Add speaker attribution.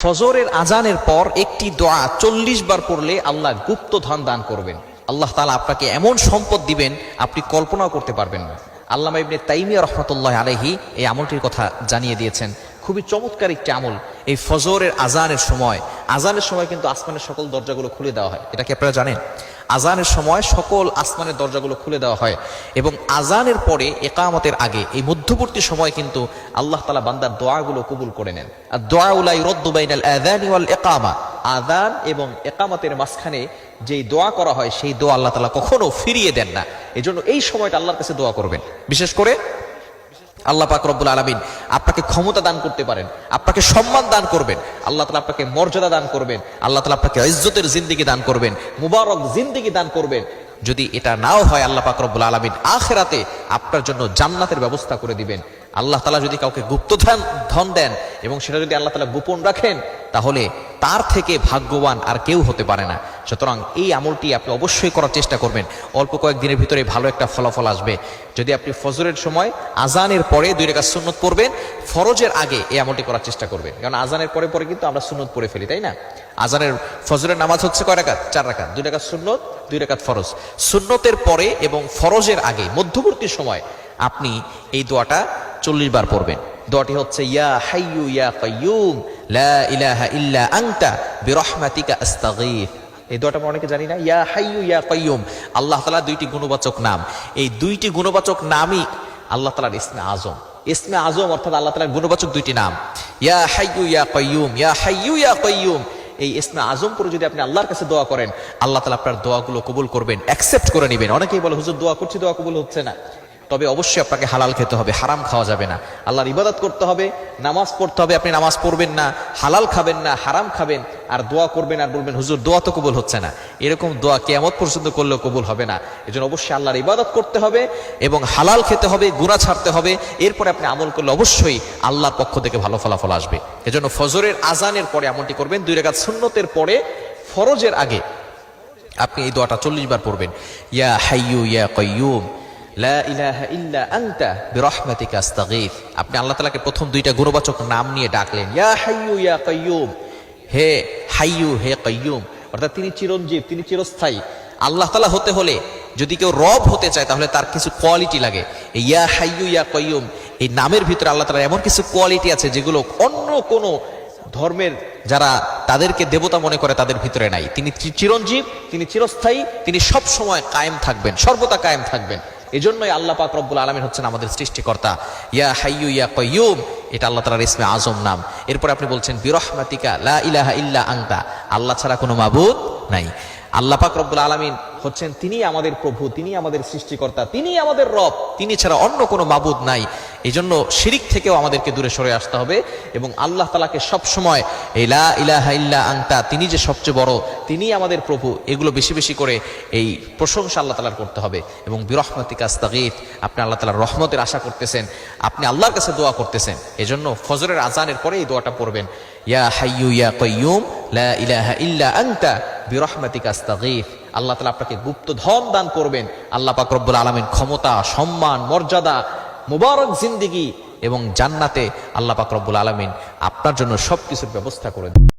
Speaker 1: ফজরের আজানের পর একটি দোয়া 40 বার পড়লে আল্লাহ গুপ্ত ধন দান করবেন। আল্লাহ তাআলা আপনাকে এমন সম্পদ দিবেন আপনি কল্পনাও করতে পারবেন না। আল্লামা ইবনে তাইমিয়া রাহমাতুল্লাহি আলাইহি এই আমলটির কথা জানিয়ে দিয়েছেন। খুবই চমৎকার একটি আমল। এই ফজরের আজানের সময় কিন্তু আসমানের সকল দরজাগুলো খুলে দেওয়া হয়। এটা কি আপনারা জানেন? আজানের সময় সকল আসমানের দরজাগুলো খুলে দেওয়া হয় এবং আজানের পরে ইকামতের আগে এই মধ্যবর্তী সময় কিন্তু আল্লাহ তাআলা বান্দার দোয়াগুলো কবুল করে নেন। আর দোয়া লা ইউরাদ্দু বাইনাল আযানি ওয়াল ইকামা, আযান এবং ইকামতের মাঝখানে যেই দোয়া করা হয় সেই দোয়া আল্লাহ তাআলা কখনো ফিরিয়ে দেন না। এজন্য এই সময়টা আল্লাহর কাছে দোয়া করবেন। বিশেষ করে আল্লাহ পাক রব্বুল আলামিন আপনাকে ক্ষমতা দান করতে পারেন, আপনাকে সম্মান দান করবেন, আল্লাহ তাআলা আপনাকে মর্যাদা দান করবেন, আল্লাহ তাআলা আপনাকে ইজ্জতের জিন্দেগি দান করবেন, মুবারক জিন্দেগি দান করবেন। যদি এটা নাও হয় আল্লাহ পাক রব্বুল আলামিন আখিরাতে আপনার জন্য জান্নাতের ব্যবস্থা করে দিবেন। আল্লাহ তাআলা যদি কাউকে গুপ্ত ধন দেন এবং সেটা যদি আল্লাহ তাআলা গোপন রাখেন তাহলে তার থেকে ভাগ্যবান আর কেউ হতে পারে না। সুতরাং এই আমলটি আপনি অবশ্যই করার চেষ্টা করবেন। অল্প কয়েকদিনের ভিতরে ভালো একটা ফলাফল আসবে। যদি আপনি ফজরের সময় আজানের পরে 2 রাকাত সুন্নত পড়বেন, ফরজের আগে এই আমলটি করার চেষ্টা করবেন। কারণ আজানের পরে পরে কিন্তু আমরা সুন্নত পড়ে ফেলি, তাই না? আজানের ফজরের নামাজ হচ্ছে কয় রাকাত? 4 রাকাত। 2 রাকাত সুন্নত, 2 রাকাত ফরজ। সুন্নতের পরে এবং ফরজের আগে মধ্যবর্তী সময় আপনি এই দোয়াটা 40 বার পড়বেন। দোয়াটি হচ্ছে ইয়া হাইয়ু ইয়া কাইয়ুম লা ইলাহা ইল্লা আনতা বিরহমাতিকা আস্তাগীথ। এই দোয়াটা আমরা অনেকে জানি না। ইয়া হাইয়ু ইয়া কাইয়ুম, আল্লাহ তাআলা 2টি গুণবাচক নাম। এই 2টি গুণবাচক নামই আল্লাহ তাআলার ইসমে আজম। ইসমে আজম অর্থাৎ আল্লাহ তাআলার গুণবাচক 2টি নাম, ইয়া হাইয়ু ইয়া কাইয়ুম, ইয়া হাইয়ু ইয়া কাইয়ুম। এই ইসমে আজম পরে যদি আপনি আল্লাহর কাছে দোয়া করেন আল্লাহ তাআলা আপনার দোয়াগুলো কবুল করবেন, অ্যাকসেপ্ট করে নেবেন। অনেকেই বলে হুজুর দোয়া করছি, দোয়া কবুল হচ্ছে না। তবে অবশ্যই আপনাকে হালাল খেতে হবে, হারাম খাওয়া যাবে না। আল্লাহর ইবাদত করতে হবে, নামাজ পড়তে হবে। আপনি নামাজ পড়বেন না, হালাল খাবেন না, হারাম খাবেন, আর দোয়া করবেন আর বলবেন হুজুর দোয়া তো কবুল হচ্ছে না। এরকম দোয়া কিয়ামত পর্যন্ত করলেও কবুল হবে না। এজন্য অবশ্যই আল্লাহর ইবাদত করতে হবে এবং হালাল খেতে হবে, গুনাহ ছাড়তে হবে। এরপরে আপনি আমল করলে অবশ্যই আল্লাহর পক্ষ থেকে ভালো ফলাফল আসবে। এজন্য ফজরের আজানের পরে আমলটি করবেন। 2 রাকাত সুন্নতের পরে ফরজের আগে আপনি এই দোয়াটা 40 বার পড়বেন। ইয়া হাইয়ু ইয়া কাইয়ুম লা ইলাহা ইল্লা আনতা বিরহমাতিকা আস্তাগীথ। আপনি আল্লাহ তাআলাকে প্রথম 2টা গুণবাচক নাম নিয়ে ডাকলেন, ইয়া হাইয়ু ইয়া কাইয়ুম, হে হাইয়ু হে কাইয়ুম, অর্থাৎ তিনি চিরঞ্জীব, তিনি চিরস্থায়ী। আল্লাহ তাআলা হতে হলে যদি কেউ রব হতে চায় তাহলে তার কিছু কোয়ালিটি লাগে। ইয়া হাইয়ু ইয়া কাইয়ুম এই নামের ভিতরে আল্লাহ তাআলার এমন কিছু কোয়ালিটি আছে যেগুলো অন্য কোনো ধর্মের যারা তাদেরকে দেবতা মনে করে তাদের ভিতরে নাই। তিনি চিরঞ্জীব, তিনি চিরস্থায়ী, তিনি সব সময় কায়েম থাকবেন, সর্বদা কায়েম থাকবেন। এজন্যই আল্লাহ পাক রব্বুল আলামিন হচ্ছেন আমাদের সৃষ্টিকর্তা। ইয়া হাইয়ু ইয়া কাইয়ুম এটা আল্লাহ তাআলার ইসমে আজম নাম। এরপর আপনি বলছেন বিরহমাতিকা লা ইলাহা ইল্লা আনতা, আল্লাহ ছাড়া কোনো মাবুদ নাই। আল্লাহ পাক রব্বুল আলামিন হচ্ছেন তিনি আমাদের প্রভু, তিনি আমাদের সৃষ্টিকর্তা, তিনি আমাদের রব, তিনি ছাড়া অন্য কোনো মাবুদ নাই। এই জন্য শিরিক থেকেও আমাদেরকে দূরে সরে আসতে হবে এবং আল্লাহ তাআলাকে সবসময় এই লা ইলাহা ইল্লা আনতা তিনি যে সবচেয়ে বড়, তিনি আমাদের প্রভু, এগুলো বেশি বেশি করে এই প্রশংসা আল্লাহ তাআলার করতে হবে। এবং বিরহমাতিকা আস্তাগীথ আপনি আল্লাহ তাআলার রহমতের আশা করতেছেন, আপনি আল্লাহর কাছে দোয়া করতেছেন। এজন্য ফজরের আজানের পরে এই দোয়াটা পড়বেন, ইয়া হাইয়ু ইয়া কাইয়ুম লা ইলাহা ইল্লা আনতা বিরহমাতিকা আস্তাগীথ। আল্লাহ তাআলা আপনাকে গুপ্ত ধন দান করবেন। আল্লাহ পাক রব্বুল আলামিন ক্ষমতা, সম্মান, মর্যাদা, মুবারক জিন্দেগি এবং জান্নাতে আল্লাহ পাক রব্বুল আলামিন আপনার জন্য সবকিছুর ব্যবস্থা করে দেন।